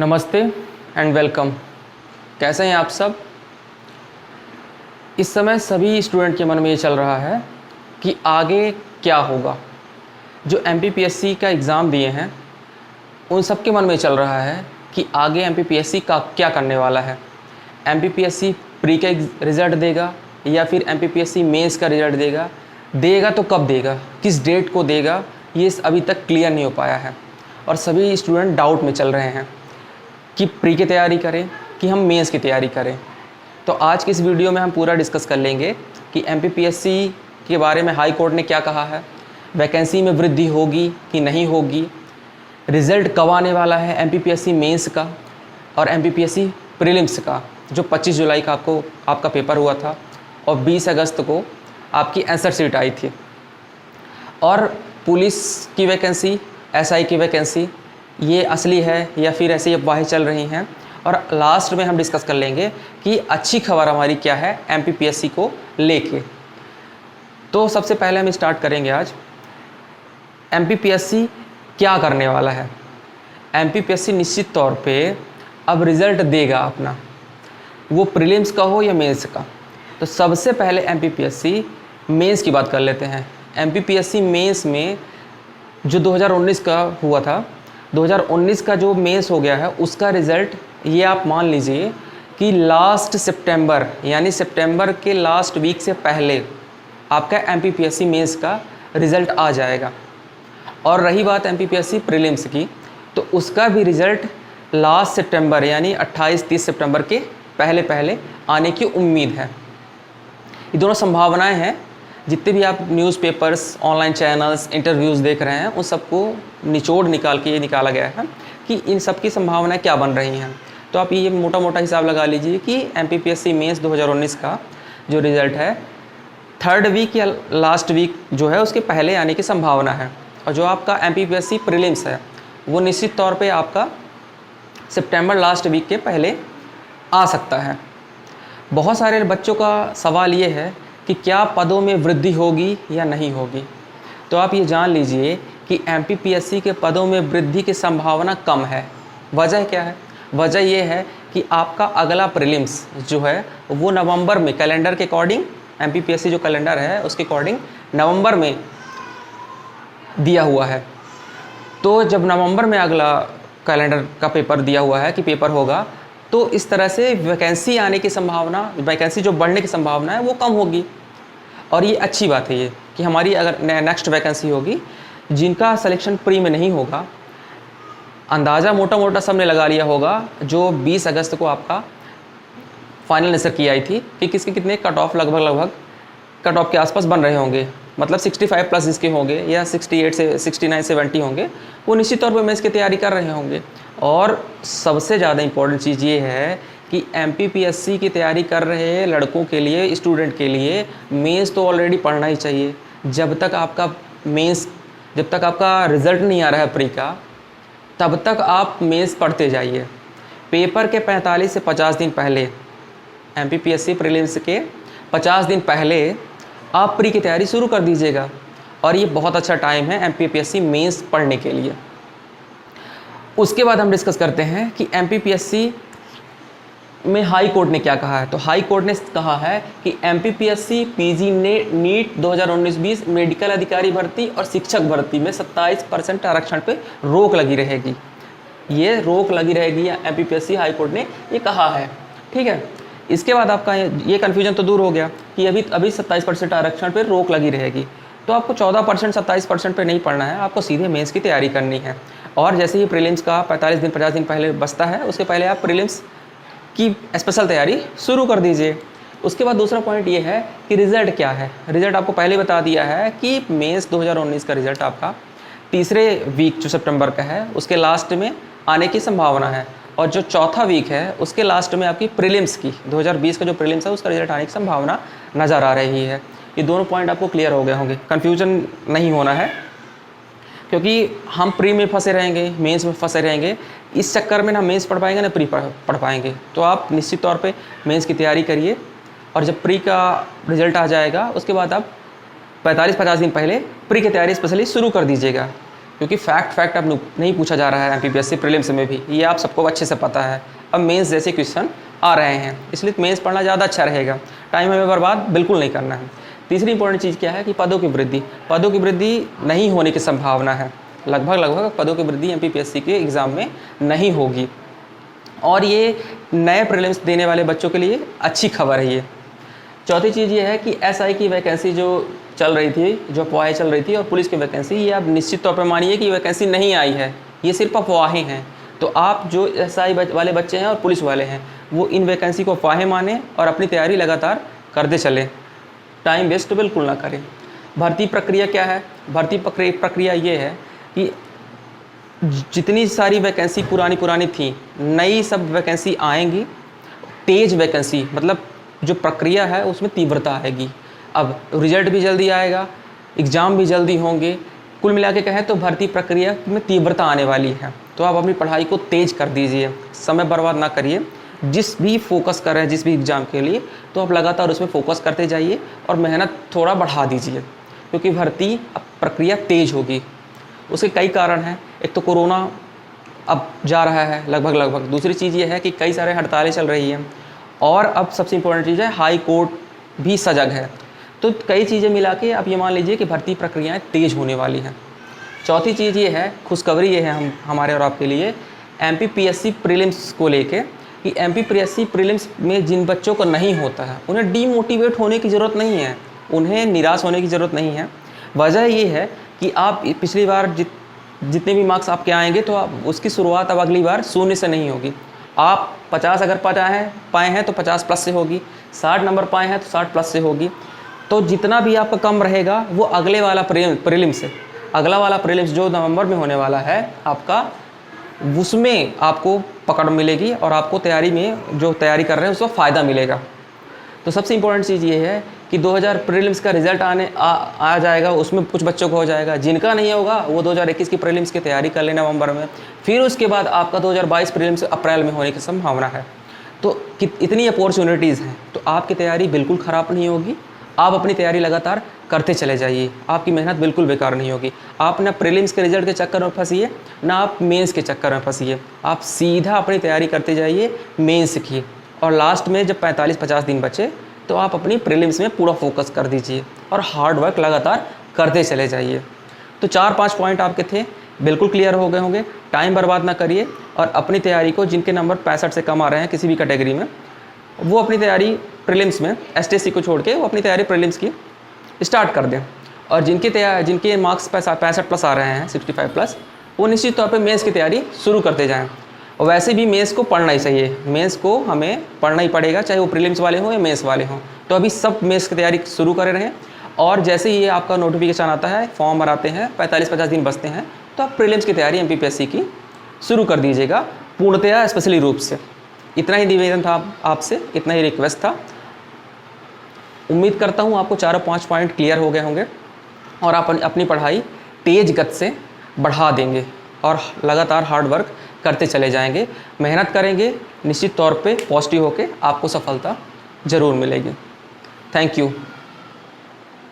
नमस्ते and welcome. कैसे हैं आप सब। इस समय सभी स्टूडेंट के मन में ये चल रहा है कि आगे क्या होगा। जो एमपीपीएससी का एग्ज़ाम दिए हैं उन सब के मन में चल रहा है कि आगे एमपीपीएससी का क्या करने वाला है। एमपीपीएससी प्री का रिज़ल्ट देगा या फिर एमपीपीएससी मेंस का रिज़ल्ट देगा तो कब देगा, किस डेट को देगा, ये अभी तक क्लियर नहीं हो पाया है। और सभी स्टूडेंट डाउट में चल रहे हैं कि प्री की तैयारी करें कि हम मेंस की तैयारी करें। तो आज की इस वीडियो में हम पूरा डिस्कस कर लेंगे कि एमपीपीएससी के बारे में हाई कोर्ट ने क्या कहा है, वैकेंसी में वृद्धि होगी कि नहीं होगी, रिज़ल्ट कब आने वाला है एमपीपीएससी मेंस का और एमपीपीएससी प्रीलिम्स का, जो 25 जुलाई का आपका पेपर हुआ था और 20 अगस्त को आपकी आंसर शीट आई थी। और पुलिस की वैकेंसी, एसआई की वैकेंसी ये असली है या फिर ऐसे ही अफवाहें चल रही हैं। और लास्ट में हम डिस्कस कर लेंगे कि अच्छी खबर हमारी क्या है एमपीपीएससी को लेके। तो सबसे पहले हम स्टार्ट करेंगे आज एमपीपीएससी क्या करने वाला है। एमपीपीएससी निश्चित तौर पे अब रिज़ल्ट देगा अपना, वो प्रीलिम्स का हो या मेंस का। तो सबसे पहले एमपीपीएससी मेंस की बात कर लेते हैं। एमपीपीएससी मेंस में जो 2019 का हुआ था, 2019 का जो मेंस हो गया है उसका रिज़ल्ट ये आप मान लीजिए कि लास्ट सितंबर यानी सितंबर के लास्ट वीक से पहले आपका एमपीपीएससी मेंस का रिज़ल्ट आ जाएगा। और रही बात एमपीपीएससी प्रीलिम्स की, तो उसका भी रिज़ल्ट लास्ट सितंबर यानी 28-30 सितंबर के पहले आने की उम्मीद है। ये दोनों संभावनाएं हैं। जितने भी आप न्यूज़पेपर्स, ऑनलाइन चैनल्स, इंटरव्यूज़ देख रहे हैं उन सबको निचोड़ निकाल के ये निकाला गया है कि इन सब की संभावनाएं क्या बन रही हैं। तो आप ये मोटा मोटा हिसाब लगा लीजिए कि एमपीपीएससी मेंस 2019 का जो रिज़ल्ट है 3rd वीक या लास्ट वीक जो है उसके पहले आने की संभावना है। और जो आपका एमपीपीएससी प्रीलिम्स है वो निश्चित तौर पे आपका सितंबर लास्ट वीक के पहले आ सकता है। बहुत सारे बच्चों का सवाल ये है कि क्या पदों में वृद्धि होगी या नहीं होगी। तो आप ये जान लीजिए कि एमपीपीएससी के पदों में वृद्धि की संभावना कम है। वजह क्या है? वजह ये है कि आपका अगला प्रीलिम्स जो है वो नवंबर में, कैलेंडर के अकॉर्डिंग, एमपीपीएससी जो कैलेंडर है उसके अकॉर्डिंग नवंबर में दिया हुआ है। तो जब नवंबर में अगला कैलेंडर का पेपर दिया हुआ है कि पेपर होगा, तो इस तरह से वैकेंसी आने की संभावना, वैकेंसी जो बढ़ने की संभावना है वो कम होगी। और ये अच्छी बात है ये कि हमारी अगर नेक्स्ट वैकेंसी होगी, जिनका सिलेक्शन प्री में नहीं होगा, अंदाज़ा मोटा मोटा सबने लगा लिया होगा जो 20 अगस्त को आपका फाइनल आंसर की आई थी कि किसके कितने कट ऑफ लगभग कट ऑफ के आसपास बन रहे होंगे, मतलब 65 प्लस जिसके होंगे या 68 से 69-70 होंगे, वो निश्चित तौर पर मेंस की तैयारी कर रहे होंगे। और सबसे ज़्यादा इम्पोर्टेंट चीज़ ये है कि एमपीपीएससी की तैयारी कर रहे लड़कों के लिए, स्टूडेंट के लिए मेंस तो ऑलरेडी पढ़ना ही चाहिए। जब तक आपका रिज़ल्ट नहीं आ रहा है प्री का, तब तक आप मेंस पढ़ते जाइए। पेपर के 45 से 50 दिन पहले, एमपीपीएससी प्रीलिम्स के 50 दिन पहले आप प्री की तैयारी शुरू कर दीजिएगा। और ये बहुत अच्छा टाइम है एमपीपीएससी मेंस पढ़ने के लिए। उसके बाद हम डिस्कस करते हैं कि एमपीपीएससी में हाई कोर्ट ने क्या कहा है। तो हाई कोर्ट ने कहा है कि एमपीपीएससी पीजी ने नीट 2019-20 मेडिकल अधिकारी भर्ती और शिक्षक भर्ती में 27% आरक्षण पे रोक लगी रहेगी। ये रोक लगी रहेगी या एमपीपीएससी हाई कोर्ट ने ये कहा है, ठीक है। इसके बाद आपका ये कन्फ्यूजन तो दूर हो गया कि अभी 27% आरक्षण पर रोक लगी रहेगी। तो आपको 14% 27% पे नहीं पढ़ना है, आपको सीधे मेंस की तैयारी करनी है। और जैसे ही प्रीलिम्स का 45 दिन 50 दिन पहले बचता है, उसके पहले आप प्रीलिम्स की स्पेशल तैयारी शुरू कर दीजिए। उसके बाद दूसरा पॉइंट ये है कि रिज़ल्ट क्या है। रिज़ल्ट आपको पहले बता दिया है कि मेंस 2019 का रिज़ल्ट आपका तीसरे वीक जो सितंबर का है उसके लास्ट में आने की संभावना है। और जो चौथा वीक है उसके लास्ट में आपकी प्रीलिम्स की 2020 का जो प्रीलिम्स है उसका रिज़ल्ट आने की संभावना नज़र आ रही है। ये दोनों पॉइंट आपको क्लियर हो गए होंगे, कन्फ्यूजन नहीं होना है, क्योंकि हम प्री में फंसे रहेंगे, मेंस में फंसे रहेंगे। इस चक्कर में ना मेंस पढ़ पाएंगे ना प्री पढ़ पाएंगे। तो आप निश्चित तौर पे मेंस की तैयारी करिए और जब प्री का रिज़ल्ट आ जाएगा उसके बाद आप 45-50 दिन पहले प्री की तैयारी स्पेशली शुरू कर दीजिएगा। क्योंकि फैक्ट अब नहीं पूछा जा रहा है MPPSC प्रीलिम्स में भी, ये आप सबको अच्छे से पता है। अब मेंस जैसे क्वेश्चन आ रहे हैं, इसलिए मेंस पढ़ना ज़्यादा अच्छा रहेगा, टाइम हमें बर्बाद बिल्कुल नहीं करना है। तीसरी इंपॉर्टेंट चीज़ क्या है कि पदों की वृद्धि नहीं होने की संभावना है। लगभग पदों की वृद्धि MPPSC के एग्ज़ाम में नहीं होगी, और ये नए प्रीलिम्स देने वाले बच्चों के लिए अच्छी खबर है ये। चौथी चीज़ ये है कि SI की वैकेंसी जो चल रही थी, जो अफवाहें चल रही थी, और पुलिस की वैकेंसी, ये आप निश्चित तौर पर मानिए कि वैकेंसी नहीं आई है, ये सिर्फ अफवाहें हैं। तो आप जो SI वाले बच्चे हैं और पुलिस वाले हैं, वो इन वैकेंसी को अफवाहें माने और अपनी तैयारी लगातार करते चलें, टाइम वेस्ट बिल्कुल ना करें। भर्ती प्रक्रिया क्या है? भर्ती प्रक्रिया ये है कि जितनी सारी वैकेंसी पुरानी थी, नई सब वैकेंसी आएंगी। तेज वैकेंसी मतलब जो प्रक्रिया है उसमें तीव्रता आएगी। अब रिजल्ट भी जल्दी आएगा, एग्ज़ाम भी जल्दी होंगे, कुल मिला के कहें तो भर्ती प्रक्रिया में तीव्रता आने वाली है। तो आप अपनी पढ़ाई को तेज़ कर दीजिए, समय बर्बाद ना करिए। जिस भी फोकस कर रहे हैं जिस भी एग्ज़ाम के लिए, तो आप लगातार उसमें फोकस करते जाइए और मेहनत थोड़ा बढ़ा दीजिए, क्योंकि भर्ती प्रक्रिया तेज़ होगी। उसके कई कारण हैं। एक तो कोरोना अब जा रहा है लगभग। दूसरी चीज़ ये है कि कई सारे हड़तालें चल रही हैं, और अब सबसे इम्पोर्टेंट चीज़ है हाई कोर्ट भी सजग है। तो कई चीज़ें मिला के आप ये मान लीजिए कि भर्ती प्रक्रियाएं तेज़ होने वाली हैं। चौथी चीज़ ये है, खुशखबरी ये है हमारे और आपके लिए MPPSC प्रीलिम्स को लेके, कि MPPSC प्रीलिम्स में जिन बच्चों को नहीं होता है उन्हें डीमोटिवेट होने की ज़रूरत नहीं है, उन्हें निराश होने की ज़रूरत नहीं है। वजह ये है कि आप पिछली बार जितने भी मार्क्स आपके आएंगे, तो आप उसकी शुरुआत अब अगली बार 0 से नहीं होगी। आप 50 अगर पाए हैं तो 50 प्लस से होगी, 60 नंबर पाए हैं तो 60 प्लस से होगी। तो जितना भी आपका कम रहेगा वो अगले वाला प्रीलिम्स है, अगला वाला प्रीलिम्स जो नवंबर में होने वाला है आपका, उसमें आपको पकड़ मिलेगी और आपको तैयारी में जो तैयारी कर रहे हैं उसका फ़ायदा मिलेगा। तो सबसे इम्पोर्टेंट चीज़ ये है कि 2000 प्रीलिम्स का रिजल्ट आ जाएगा, उसमें कुछ बच्चों को हो जाएगा, जिनका नहीं होगा वो 2021 की प्रीलिम्स की तैयारी कर लेना नवंबर में। फिर उसके बाद आपका 2022 प्रीलिम्स अप्रैल में होने की संभावना है। तो इतनी अपॉर्चुनिटीज़ हैं, तो आपकी तैयारी बिल्कुल ख़राब नहीं होगी। आप अपनी तैयारी लगातार करते चले जाइए, आपकी मेहनत बिल्कुल बेकार नहीं होगी। आप ना प्रीलिम्स के रिजल्ट के चक्कर में फंसिए, ना आप मेंस के चक्कर में फंसिए। आप सीधा अपनी तैयारी करते जाइए, मेंस की, और लास्ट में जब 45-50 दिन बचे तो आप अपनी प्रीलिम्स में पूरा फोकस कर दीजिए और हार्ड वर्क लगातार करते चले जाइए। तो 4-5 पॉइंट आपके थे, बिल्कुल क्लियर हो गए होंगे। टाइम बर्बाद ना करिए और अपनी तैयारी को, जिनके नंबर 65 से कम आ रहे हैं किसी भी कैटेगरी में, वो अपनी तैयारी प्रीलिम्स में STSC को छोड़ के वो अपनी तैयारी प्रीलिम्स की स्टार्ट कर दें। और जिनके मार्क्स 65 प्लस आ रहे हैं, 65 प्लस, वो निश्चित तौर पे मेंस की तैयारी शुरू करते जाएं। और वैसे भी मेंस को पढ़ना ही चाहिए, मेंस को हमें पढ़ना ही पड़ेगा, चाहे वो प्रीलिम्स वाले हों या मेंस वाले हों। तो अभी सब मेंस की तैयारी शुरू करे रहें, और जैसे ही आपका नोटिफिकेशन आता है, फॉर्म भराते हैं, 45-50 दिन बचते हैं, तो आप प्रीलिम्स की तैयारी MPPSC की शुरू कर दीजिएगा पूर्णतया स्पेशली रूप से। इतना ही निवेदन था आपसे, इतना ही रिक्वेस्ट था। उम्मीद करता हूँ आपको 4-5 पॉइंट क्लियर हो गए होंगे और आप अपनी पढ़ाई तेज़ गति से बढ़ा देंगे और लगातार हार्ड वर्क करते चले जाएंगे। मेहनत करेंगे, निश्चित तौर पे पॉजिटिव होकर आपको सफलता ज़रूर मिलेगी। Thank you.